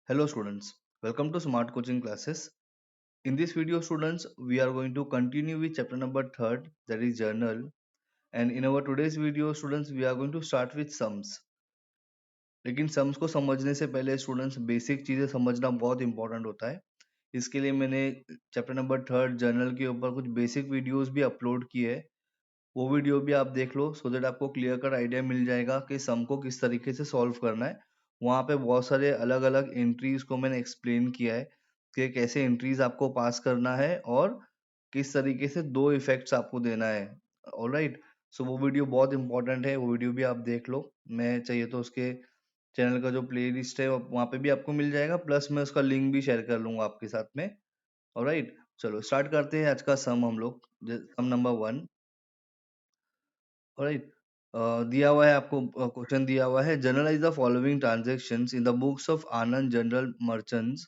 Hello students, welcome to Smart Coaching Classes. In this video students, we are going to continue with chapter number 3rd, that is journal. And in our today's video students, we are going to start with sums. लेकिन sums को समझने से पहले students basic चीज़ें समझना बहुत important होता है. इसके लिए मैंने चैप्टर नंबर 3rd जर्नल के ऊपर कुछ बेसिक वीडियोस भी अपलोड किए है. वो वीडियो भी आप देख लो सो दैट आपको क्लियर कट आइडिया मिल जाएगा कि सम को किस तरीके से सॉल्व करना है. वहाँ पे बहुत सारे अलग अलग एंट्रीज को मैंने एक्सप्लेन किया है कि कैसे एंट्रीज आपको पास करना है और किस तरीके से दो इफेक्ट्स आपको देना है. ऑलराइट, सो वो वीडियो बहुत इंपॉर्टेंट है, वो वीडियो भी आप देख लो. मैं चाहिए तो उसके चैनल का जो प्ले लिस्ट है वहाँ पे भी आपको मिल जाएगा, प्लस मैं उसका लिंक भी शेयर कर लूंगा आपके साथ में. ऑलराइट, चलो स्टार्ट करते हैं आज का सम. हम लोग सम नंबर 1. ऑलराइट, दिया हुआ है आपको क्वेश्चन दिया हुआ है, journalise the following transactions in the books of Anand general merchants.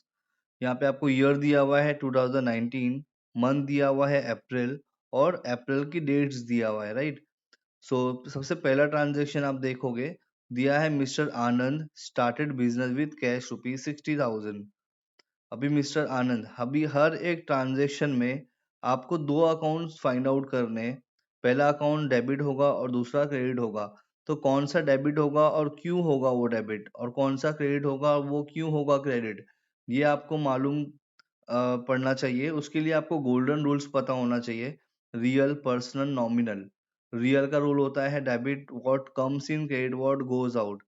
यहाँ पे आपको ईयर दिया हुआ है 2019, मंथ दिया हुआ है अप्रैल और अप्रैल की डेट्स दिया हुआ है. राइट, सो सबसे पहला ट्रांजैक्शन आप देखोगे, दिया है mister Anand started business with cash ₹60,000. अभी मिस्टर आनंद, अभी हर एक ट्रांजैक्शन में आपको दो अकाउंट्स फाइंड आउट करने हैं. पहला अकाउंट डेबिट होगा और दूसरा क्रेडिट होगा. तो कौन सा डेबिट होगा और क्यों होगा वो डेबिट, और कौन सा क्रेडिट होगा और वो क्यों होगा क्रेडिट, ये आपको मालूम पड़ना चाहिए. उसके लिए आपको गोल्डन रूल्स पता होना चाहिए. Real, personal, nominal. रियल का रूल होता है debit what comes in, credit what goes out.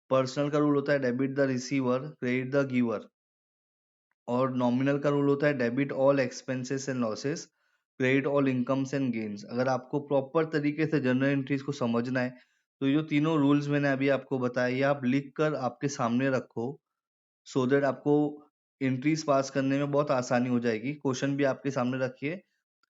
Personal का रूल होता है debit the receiver, credit the giver. और नॉमिनल का रूल होता है debit all expenses and losses, credit all incomes and gains. अगर आपको प्रॉपर तरीके से जनरल एंट्रीज को समझना है तो ये तीनों रूल्स मैंने अभी आपको बताया, ये आप लिख कर आपके सामने रखो सो दैट आपको एंट्रीज पास करने में बहुत आसानी हो जाएगी. क्वेश्चन भी आपके सामने रखिए.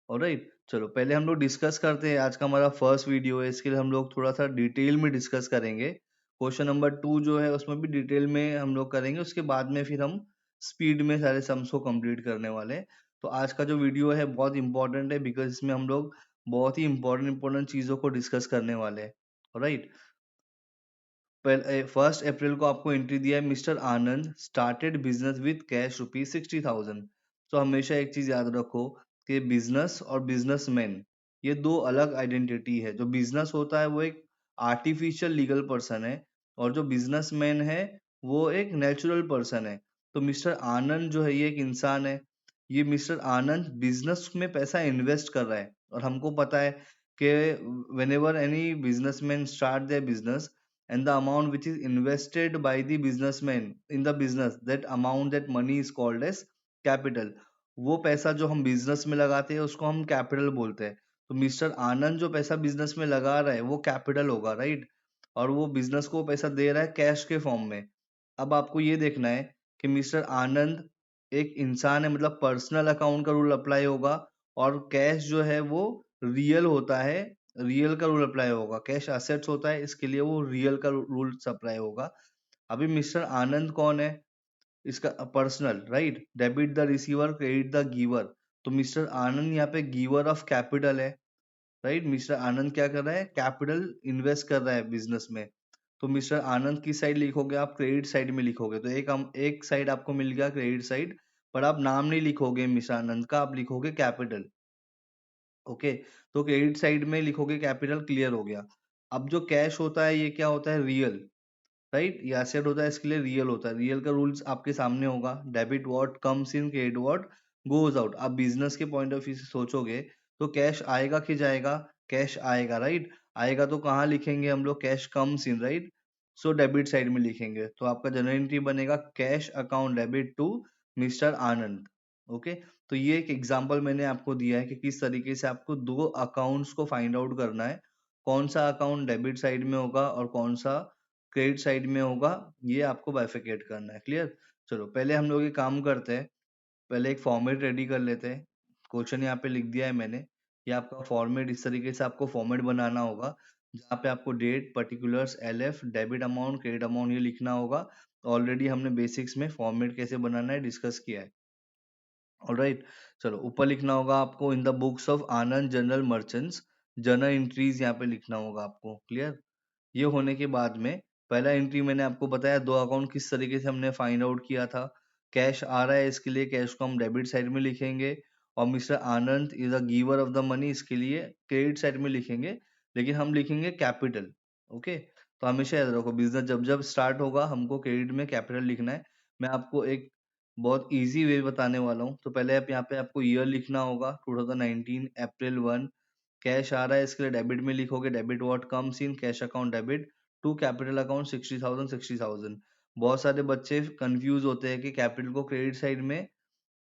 ऑलराइट, चलो पहले हम लोग डिस्कस करते हैं. आज का हमारा फर्स्ट वीडियो है, इसके लिए हम लोग थोड़ा सा डिटेल में डिस्कस करेंगे. क्वेश्चन नंबर 2 जो है उसमें भी डिटेल में हम लोग करेंगे, उसके बाद में फिर हम स्पीड में सारे सम्स को कंप्लीट करने वाले हैं. तो आज का जो वीडियो है बहुत इंपॉर्टेंट है बिकॉज इसमें हम लोग बहुत ही इंपॉर्टेंट चीजों को डिस्कस करने वाले हैं. ऑलराइट, 1 अप्रैल को आपको एंट्री दिया है, mister Anand started business with cash ₹60,000. तो हमेशा एक चीज याद रखो कि बिजनेस और बिजनेसमैन ये दो अलग आइडेंटिटी है. जो बिजनेस होता है वो एक आर्टिफिशियल लीगल पर्सन है और जो बिजनेसमैन है वो एक नेचुरल पर्सन है. तो मिस्टर आनंद जो है ये एक इंसान है. ये मिस्टर आनंद बिजनेस में पैसा इन्वेस्ट कर रहा है और हमको पता है कि whenever any businessman start their business and the amount which is invested by the businessman in the business, that amount, that money is called as capital. वो पैसा जो हम बिजनेस में लगाते हैं उसको हम कैपिटल बोलते हैं. तो मिस्टर आनंद जो पैसा बिजनेस में लगा रहा है वो कैपिटल होगा. राइट, और वो बिजनेस को पैसा दे रहा है कैश के फॉर्म में. अब आपको ये देखना है कि मिस्टर आनंद एक इंसान है, मतलब पर्सनल अकाउंट का रूल अप्लाई होगा, और कैश जो है वो रियल होता है, रियल का रूल अप्लाई होगा. कैश असेट्स होता है, इसके लिए वो रियल का रूल अप्लाई होगा. अभी मिस्टर आनंद कौन है, इसका personal. Right, debit the receiver, credit the giver. तो मिस्टर आनंद यहाँ पे गिवर ऑफ कैपिटल है. राइट, मिस्टर आनंद क्या कर रहा है, कैपिटल इन्वेस्ट कर रहा है बिजनेस में. तो मिस्टर आनंद की साइड लिखोगे आप, क्रेडिट साइड में लिखोगे. तो एक साइड आपको मिल गया क्रेडिट साइड, पर आप नाम नहीं लिखोगे मिस्टर आनंद का, आप लिखोगे कैपिटल. ओके, तो क्रेडिट साइड में लिखोगे कैपिटल, क्लियर हो गया. अब जो कैश होता है ये क्या होता है, रियल. राइट, ये एसेट होता है, इसके लिए रियल होता है. रियल का रूल्स आपके सामने होगा, debit what comes in, credit what goes out. आप बिजनेस के पॉइंट ऑफ व्यू से सोचोगे तो कैश आएगा कि जाएगा, कैश आएगा. राइट, आएगा तो कहाँ लिखेंगे हम लोग, cash comes in. Right, so debit side में लिखेंगे. तो आपका जनरल एंट्री बनेगा cash account debit to mister Anand. Okay, तो ये एक एग्जांपल मैंने आपको दिया है कि किस तरीके से आपको दो अकाउंट्स को फाइंड आउट करना है, कौन सा अकाउंट डेबिट साइड में होगा और कौन सा क्रेडिट साइड में होगा, ये आपको बाइफिकेट करना है. क्लियर, चलो पहले हम लोग ये काम करते हैं. पहले एक फॉर्मेट रेडी कर लेते हैं. क्वेश्चन यहाँ पे लिख दिया है मैंने, ये आपका फॉर्मेट इस तरीके से आपको फॉर्मेट बनाना होगा जहाँ पे आपको date, particulars, LF, debit amount, credit amount ये लिखना होगा. ऑलरेडी हमने बेसिक्स में फॉर्मेट कैसे बनाना है डिस्कस किया है. ऑलराइट, चलो ऊपर लिखना होगा आपको इन the books of Anand general merchants, journal entries यहाँ पे लिखना होगा आपको. क्लियर, ये होने के बाद में पहला एंट्री मैंने आपको बताया, दो अकाउंट किस तरीके से हमने फाइंड आउट किया था। कैश आ रहा है, इसके लिए कैश को हम डेबिट साइड में लिखेंगे, और mister Anand is a giver of the money, इसके लिए क्रेडिट साइड में लिखेंगे, लेकिन हम लिखेंगे कैपिटल। ओके, तो हमेशा याद रखो, बिजनेस जब जब स्टार्ट होगा हमको क्रेडिट में कैपिटल लिखना है। मैं आपको एक बहुत इजी वे बताने वाला हूँ। तो पहले आप यहाँ पे आपको ईयर लिखना होगा, 2019 अप्रैल 1। कैश आ रहा है, इसके लिए डेबिट में लिखोगे debit what comes in cash account debit to capital account 60,000 60,000। बहुत सारे बच्चे कंफ्यूज होते हैं कि कैपिटल को क्रेडिट साइड में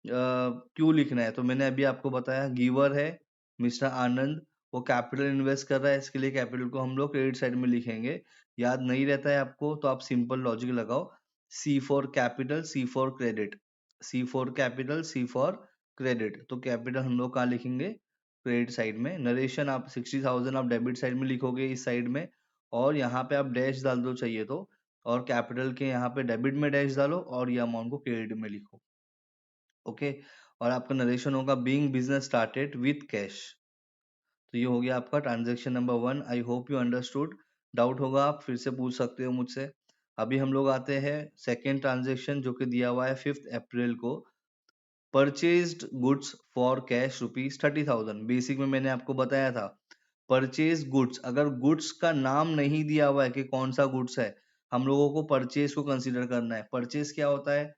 क्यों लिखना है। तो मैंने अभी आपको बताया, गिवर है मिस्टर आनंद, वो कैपिटल इन्वेस्ट कर रहा है, इसके लिए कैपिटल को हम लोग क्रेडिट साइड में लिखेंगे। याद नहीं रहता है आपको तो आप सिंपल लॉजिक लगाओ, C for capital C for credit, C for capital C for credit. तो कैपिटल हम लोग कहाँ लिखेंगे, क्रेडिट साइड में। नरेशन आप 60,000 आप डेबिट साइड में लिखोगे इस साइड में, और यहाँ पे आप डैश डाल दो चाहिए तो, और कैपिटल के यहाँ पे डेबिट में डैश डालो और ये अमाउंट को क्रेडिट में लिखो। ओके, और आपका नरेशन होगा being business started with cash. तो ये हो गया आपका transaction number 1। I hope you understood. Doubt होगा आप फिर से पूछ सकते हो मुझसे। अभी हम लोग आते हैं सेकेंड ट्रांजेक्शन जो कि दिया हुआ है 5 अप्रैल को। Purchased goods for cash ₹30,000। Basic में मैंने आपको बताया था, परचेज गुड्स, अगर गुड्स का नाम नहीं दिया हुआ है कि कौन सा गुड्स है, हम लोगों को परचेज को कंसीडर करना है। परचेज क्या होता है,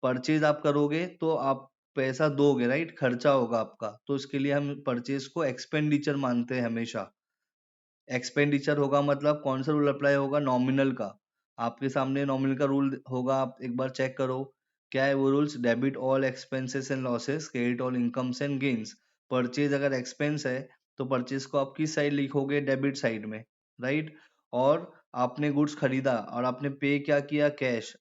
परचेज आप करोगे तो आप पैसा दोगे, राइट, खर्चा होगा आपका, तो इसके लिए हम परचेज को एक्सपेंडिचर मानते हैं हमेशा। एक्सपेंडिचर होगा मतलब कौन सा रूल अप्लाई होगा, नॉमिनल का। आपके सामने नॉमिनल का रूल होगा, आप एक बार चेक करो क्या है वो rules. Debit all expenses and losses, credit all incomes and gains. Purchase अगर एक्सपेंस है तो परचेज को आप किस साइड लिखोगे, डेबिट साइड में, राइट। और आपने गुड्स खरीदा और आपने पे क्या किया, कैश।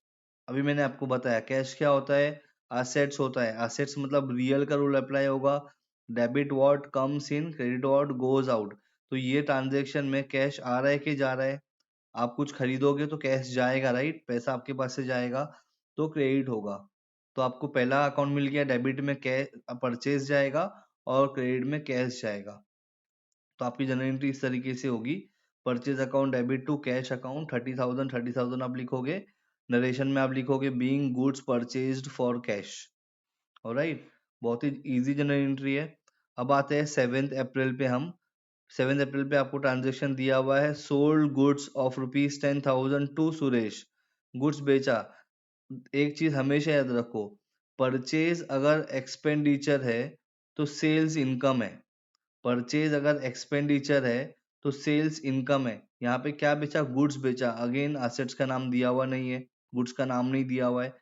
अभी मैंने आपको बताया कैश क्या होता है, असेट्स होता है। असेट्स मतलब रियल का रूल अप्लाई होगा, debit what comes in credit what goes out. तो ये ट्रांजेक्शन में कैश आ रहा है कि जा रहा है, आप कुछ खरीदोगे तो कैश जाएगा, राइट, पैसा आपके पास से जाएगा तो क्रेडिट होगा। तो आपको पहला अकाउंट मिल गया, डेबिट में कैश परचेज जाएगा और क्रेडिट में कैश जाएगा। तो आपकी जनरल एंट्री इस तरीके से होगी, purchase account debit to cash account 30,000 30,000 आप लिखोगे। नरेशन में आप लिखोगे being goods purchased for cash. Alright, बहुत ही इजी जनरल एंट्री है। अब आते हैं 7 अप्रैल पे। हम 7 अप्रैल पे आपको ट्रांजेक्शन दिया हुआ है, sold goods of ₹10,000 to Suresh. Goods बेचा। एक चीज हमेशा याद रखो, परचेज अगर एक्सपेंडिचर है तो सेल्स इनकम है। परचेज अगर एक्सपेंडिचर है तो सेल्स इनकम है। यहाँ पे क्या बेचा, गुड्स बेचा। अगेन असेट्स का नाम दिया हुआ नहीं है, गुड्स का नाम नहीं दिया हुआ है।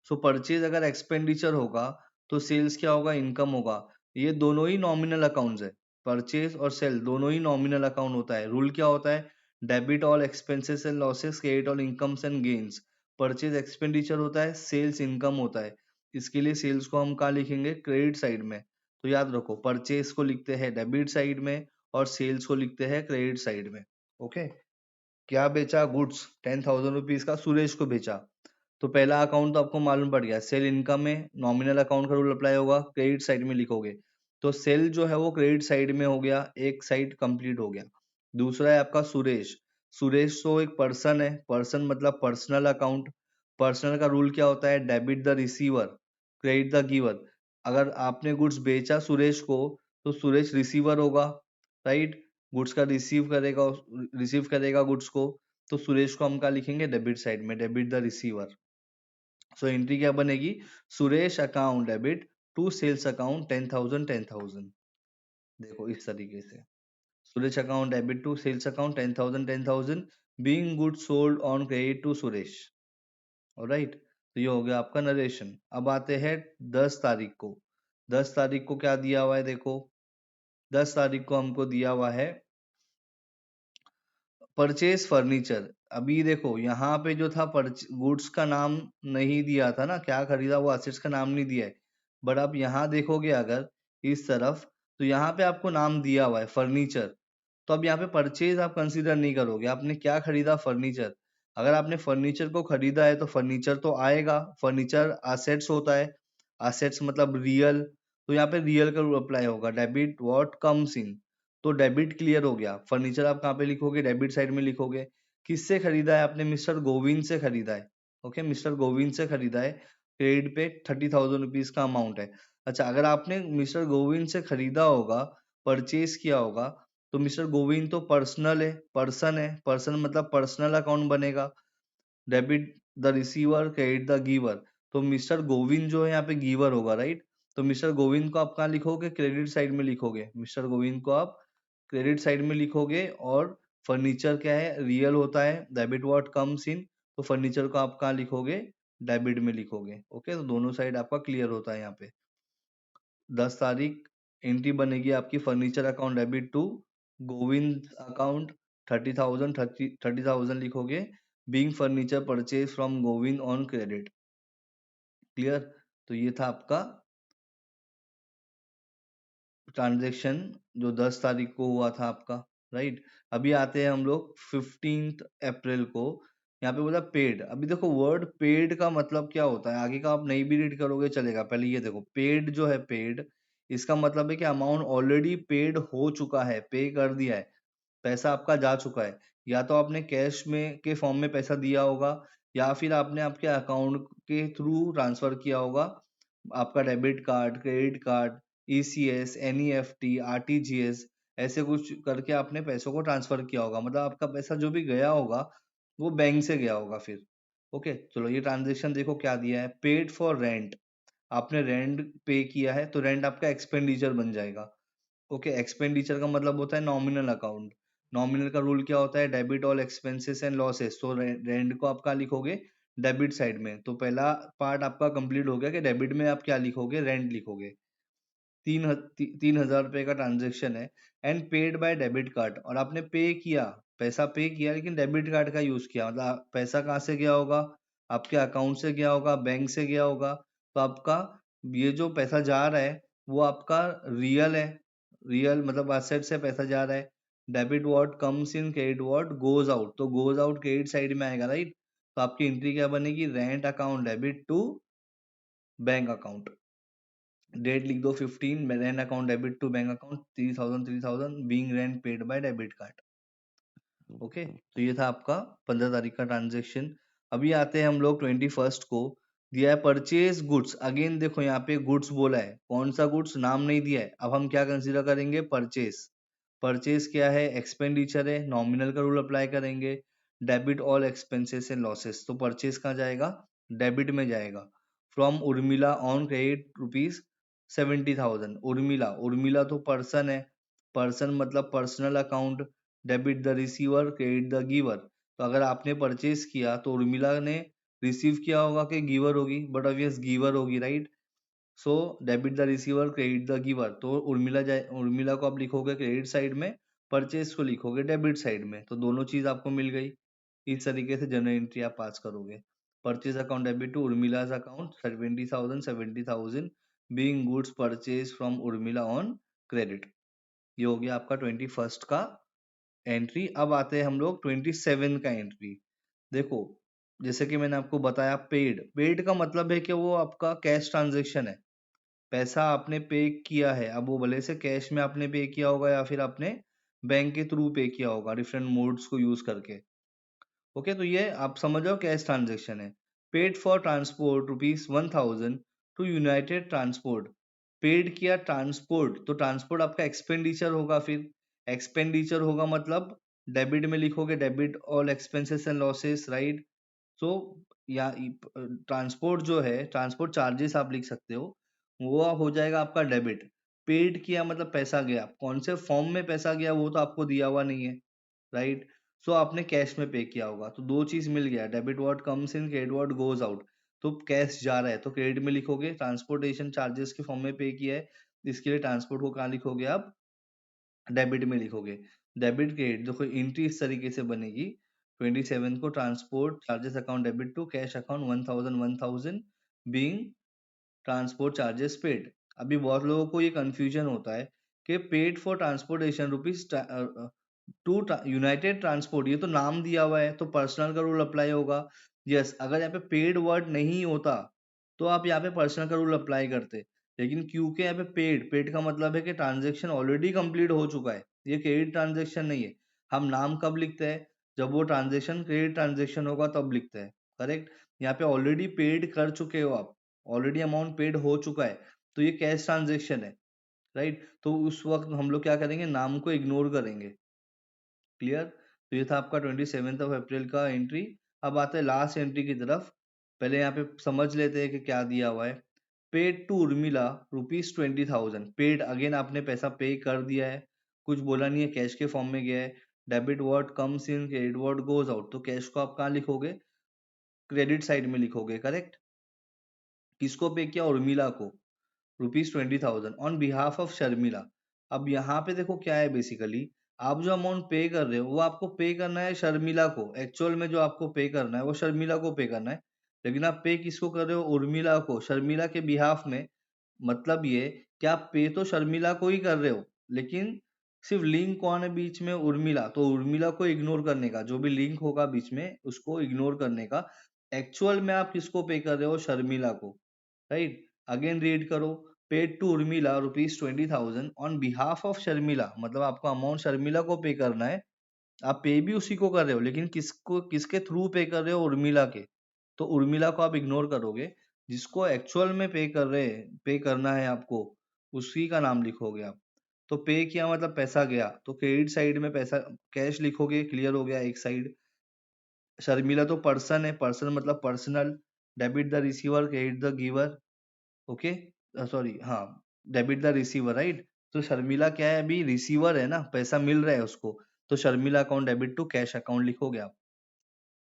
सो परचेज अगर एक्सपेंडिचर होगा तो सेल्स क्या होगा, इनकम होगा। ये दोनों ही नॉमिनल अकाउंट्स है, परचेज और सेल दोनों ही नॉमिनल अकाउंट होता है। रूल क्या होता है, debit all expenses and losses, credit all incomes and gains. Purchase expenditure होता है, सेल्स इनकम होता है। इसके लिए सेल्स को हम कहाँ लिखेंगे, क्रेडिट साइड में। तो याद रखो, परचेज को लिखते हैं डेबिट साइड में और सेल्स को लिखते हैं क्रेडिट साइड में। ओके, क्या बेचा, गुड्स 10,000 रुपीज का सुरेश को बेचा। तो पहला अकाउंट तो आपको मालूम पड़ गया, सेल इनकम में नॉमिनल अकाउंट का रूल अप्लाई होगा, क्रेडिट साइड में लिखोगे। तो सेल जो है वो क्रेडिट साइड में हो गया, एक साइड कंप्लीट हो गया। दूसरा है आपका सुरेश। सुरेश तो एक पर्सन है, पर्सन मतलब पर्सनल अकाउंट। पर्सनल का रूल क्या होता है, debit the receiver, credit the giver. अगर आपने गुड्स बेचा सुरेश को तो सुरेश रिसीवर होगा, राइट, गुड्स का रिसीव करेगा गुड्स को। तो सुरेश को हम क्या लिखेंगे, डेबिट साइड में, debit the receiver. So entry क्या बनेगी, Suresh account debit to sales account 10,000 10,000। देखो इस तरीके से, Suresh account debit to sales account 10,000 10,000 being good sold on credit to Suresh. Alright, तो ये हो गया आपका नरेशन। अब आते हैं 10 तारीख को। 10 तारीख को क्या दिया हुआ है, देखो 10 तारीख को हमको दिया हुआ है परचेज फर्नीचर। अभी देखो यहाँ पे जो था, गुड्स का नाम नहीं दिया था ना, क्या खरीदा वो असेट्स का नाम नहीं दिया है। बट आप यहाँ देखोगे अगर इस तरफ, तो यहाँ पे आपको नाम दिया हुआ है फर्नीचर। तो अब यहाँ पे परचेज आप कंसीडर नहीं करोगे, आपने क्या खरीदा, फर्नीचर। अगर आपने फर्नीचर को खरीदा है तो फर्नीचर तो आएगा, फर्नीचर असेट्स होता है, असेट्स मतलब रियल। तो यहाँ पे रियल का रूल अप्लाई होगा, डेबिट व्हाट कम्स इन। तो डेबिट क्लियर हो गया, फर्नीचर आप कहाँ पे लिखोगे, डेबिट साइड में लिखोगे। किससे खरीदा है आपने? मिस्टर गोविंद से खरीदा है। ओके, मिस्टर गोविंद से खरीदा है, क्रेडिट पे 30,000 रुपीज का अमाउंट है। अच्छा, अगर आपने मिस्टर गोविंद से खरीदा होगा, परचेज किया होगा, तो मिस्टर गोविंद तो पर्सनल है, पर्सन मतलब पर्सनल अकाउंट बनेगा। Debit the receiver, credit the giver. तो मिस्टर गोविंद जो है यहाँ पे गिवर होगा, राइट? तो मिस्टर गोविंद को आप कहाँ लिखोगे? क्रेडिट साइड में लिखोगे। मिस्टर गोविंद को आप क्रेडिट साइड में लिखोगे। और फर्नीचर क्या है? रियल होता है। डेबिट व्हाट कम्स इन, तो फर्नीचर को आप कहाँ लिखोगे? डेबिट में लिखोगे। ओके, तो दोनों साइड आपका क्लियर होता है यहाँ पे। 10 तारीख एंट्री बनेगी आपकी furniture account debit to Govind account 30,000 लिखोगे। Being furniture purchase from Govind on credit. Clear? तो ये था आपका ट्रांजेक्शन जो 10 तारीख को हुआ था आपका, राइट? अभी आते हैं हम लोग 15 अप्रैल को। यहाँ पे बोला पेड। अभी देखो, वर्ड पेड का मतलब क्या होता है, आगे का आप नहीं भी रीड करोगे चलेगा। पहले ये देखो, पेड जो है, पेड इसका मतलब है कि अमाउंट ऑलरेडी पेड हो चुका है, पे कर दिया है, पैसा आपका जा चुका है। या तो आपने कैश में के फॉर्म में पैसा दिया होगा, या फिर आपने आपके अकाउंट के थ्रू ट्रांसफर किया होगा। आपका debit card, credit card, ECS, NEFT, RTGS, ऐसे कुछ करके आपने पैसों को ट्रांसफर किया होगा। मतलब आपका पैसा जो भी गया होगा वो बैंक से गया होगा फिर। ओके, चलो ये ट्रांजेक्शन देखो क्या दिया है। पेड फॉर रेंट, आपने रेंट पे किया है, तो रेंट आपका एक्सपेंडिचर बन जाएगा। ओके, एक्सपेंडिचर का मतलब होता है नॉमिनल अकाउंट। नॉमिनल का रूल क्या होता है? Debit all expenses and losses. तो रेंट को आप क्या लिखोगे? डेबिट साइड में। तो पहला पार्ट आपका कंप्लीट हो गया कि डेबिट में आप क्या लिखोगे? रेंट लिखोगे। 3,000 रुपए का ट्रांजेक्शन है। And paid by debit card, और आपने पे किया, पैसा पे किया, लेकिन डेबिट कार्ड का यूज किया। मतलब पैसा कहाँ से गया होगा? आपके अकाउंट से गया होगा, बैंक से गया होगा। तो आपका ये जो पैसा जा रहा है वो आपका रियल है। रियल मतलब एसेट से पैसा जा रहा है। Debit what comes in, credit what goes out. तो गोज आउट क्रेडिट साइड में आएगा, राइट? तो आपकी एंट्री क्या बनेगी? Rent account debit to bank account. Date लिख दो 15, rent account debit to bank account 3,000 being rent paid by debit card. Okay, तो ये था आपका 15 तारीख का ट्रांजेक्शन। अभी आते हैं हम लोग 21 को। दिया है परचेज गुड्स। अगेन देखो यहाँ पे गुड्स बोला है, कौन सा गुड्स नाम नहीं दिया है। अब हम क्या कंसीडर करेंगे? परचेज। परचेज क्या है? एक्सपेंडिचर है, नॉमिनल का रूल अप्लाई करेंगे। Debit all expenses and losses. तो परचेज कहाँ जाएगा? डेबिट में जाएगा। From Urmila on credit ₹70,000। Urmila, Urmila तो पर्सन है, पर्सन मतलब personal account. Debit the receiver, credit the giver. तो अगर आपने परचेज किया तो उर्मिला ने रिसीव किया होगा कि गिवर होगी? बट ऑब्वियस गिवर होगी, right? So debit the receiver, credit the giver. तो उर्मिला जाए, उर्मिला को आप लिखोगे क्रेडिट साइड में, परचेज को लिखोगे डेबिट साइड में। तो दोनों चीज आपको मिल गई। इस तरीके से जनरल एंट्री आप पास करोगे। Purchase account debit to Urmila's account 70,000 being goods purchase from Urmila on credit. ये हो गया आपका 21 का एंट्री। अब आते हैं हम लोग 27 का एंट्री। देखो, जैसे कि मैंने आपको बताया, पेड। पेड का मतलब है कि वो आपका कैश ट्रांजेक्शन है, पैसा आपने पे किया है। अब वो भले से कैश में आपने पे किया होगा या फिर आपने बैंक के थ्रू पे किया होगा, डिफरेंट मोड्स को यूज करके। ओके, तो ये आप समझ जाओ कैश ट्रांजेक्शन है। Paid for transport ₹1,000 to united transport. Paid किया ट्रांसपोर्ट, तो ट्रांसपोर्ट आपका एक्सपेंडिचर होगा। फिर एक्सपेंडिचर होगा मतलब डेबिट में लिखोगे, debit all expenses and losses, right? So या ट्रांसपोर्ट जो है, ट्रांसपोर्ट चार्जेस आप लिख सकते हो, वो हो जाएगा आपका डेबिट। पेड किया मतलब पैसा गया, कौन से फॉर्म में पैसा गया वो तो आपको दिया हुआ नहीं है, राइट? सो आपने कैश में पे किया होगा। तो दो चीज मिल गया, debit what comes in, credit what goes out. तो कैश जा रहा है तो क्रेडिट में लिखोगे, ट्रांसपोर्टेशन चार्जेस के फॉर्म में पे किया है, इसके लिए ट्रांसपोर्ट को कहाँ लिखोगे आप? डेबिट में लिखोगे। डेबिट क्रेडिट देखो एंट्री इस तरीके से बनेगी। 27 को transport charges account debit to cash account 1,000 being transport charges paid. अभी बहुत लोगों को ये कंफ्यूजन होता है कि paid for transportation rupees to united transport, ये तो नाम दिया हुआ है तो पर्सनल का रूल अप्लाई होगा। यस, अगर यहाँ पे पेड वर्ड नहीं होता तो आप यहाँ पे पर्सनल का रूल अप्लाई करते। लेकिन क्योंकि यहाँ पे पेड, पेड का मतलब है कि ट्रांजेक्शन ऑलरेडी कंप्लीट हो चुका है, ये क्रेडिट ट्रांजेक्शन नहीं है। हम नाम कब लिखते हैं? जब वो ट्रांजेक्शन क्रेडिट ट्रांजेक्शन होगा तब लिखते हैं, करेक्ट। यहाँ पे ऑलरेडी पेड कर चुके हो आप, ऑलरेडी अमाउंट पेड हो चुका है, तो ये कैश ट्रांजेक्शन है, राइट। तो उस वक्त हम लोग क्या करेंगे, नाम को इग्नोर करेंगे। क्लियर। तो ये था आपका 27 अप्रैल का एंट्री। अब आते हैं लास्ट एंट्री की तरफ। पहले यहाँ पे समझ लेते हैं कि क्या दिया हुआ है। Paid to Urmila ₹20,000। Paid, again आपने पैसा पे कर दिया है, कुछ बोला नहीं है, कैश के फॉर्म में गया है। Debit word comes in, credit word goes out. तो कैश को आप कहाँ लिखोगे, क्रेडिट साइड में लिखोगे, करेक्ट। किसको पे किया, उर्मिला को, ₹20,000 ऑन बिहाफ ऑफ शर्मिला। अब यहाँ पे देखो क्या है, बेसिकली आप जो अमाउंट पे कर रहे हो वो आपको पे करना है शर्मिला को। एक्चुअल में जो आपको पे करना है वो शर्मिला को पे करना है, लेकिन आप पे किसको कर रहे हो, उर्मिला को, शर्मिला के बिहाफ में। मतलब ये कि आप पे तो शर्मिला को ही कर रहे हो, लेकिन सिर्फ लिंक कौन है बीच में, उर्मिला। तो उर्मिला को इग्नोर करने का, जो भी लिंक होगा बीच में उसको इग्नोर करने का। एक्चुअल में आप किसको पे कर रहे हो, शर्मिला को, राइट। अगेन रीड करो। Paid to Urmila ₹20,000 on behalf of Sharmila, मतलब आपको अमाउंट शर्मिला को पे करना है। आप पे भी उसी को कर रहे हो, लेकिन किसको, किसके थ्रू पे कर रहे हो, उर्मिला के। तो उर्मिला को आप इग्नोर करोगे, जिसको एक्चुअल में पे कर रहे हैं, पे करना है आपको, उसी का नाम लिखोगे आप। तो पे किया मतलब पैसा गया, तो क्रेडिट साइड में पैसा कैश लिखोगे, क्लियर हो गया एक साइड। शर्मिला तो पर्सन है, पर्सन मतलब personal. Debit the receiver, credit the giver, okay, sorry, हाँ, डेबिट द रिसीवर, राइट। तो शर्मिला क्या है, अभी रिसीवर है ना, पैसा मिल रहा है उसको। तो Sharmila account debit to cash account लिखोगे आप।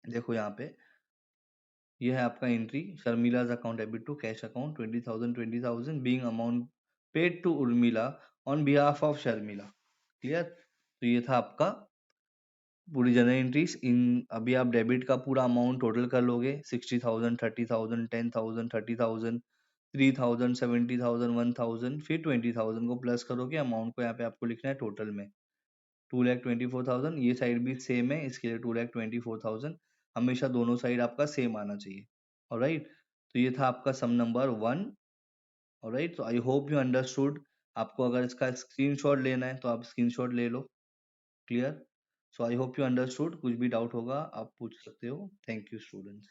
देखो यहाँ पे ये है आपका entry, Sharmila's account debit to cash account 20,000 being amount paid to Urmila on behalf of Sharmila. Clear. तो ये था आपका पूरी जनरल एंट्रीज इन। अभी आप डेबिट का पूरा अमाउंट टोटल कर लोगे, 60,000, 30,000, 10,000, 30,000, 3,000, 70,000, 1,000, फिर 20,000 को प्लस करोगे, अमाउंट को यहाँ पे आपको लिखना है टोटल में 2,24,000। ये साइड भी सेम है, इसके लिए 2,24,000। हमेशा दोनों साइड आपका सेम आना चाहिए। ऑलराइट। तो ये था आपका सम नंबर 1। ऑलराइट, तो आई होप यू अंडरस्टूड। आपको अगर इसका स्क्रीनशॉट लेना है तो आप स्क्रीनशॉट ले लो। Clear. So I hope you understood. कुछ भी डाउट होगा आप पूछ सकते हो। Thank you students.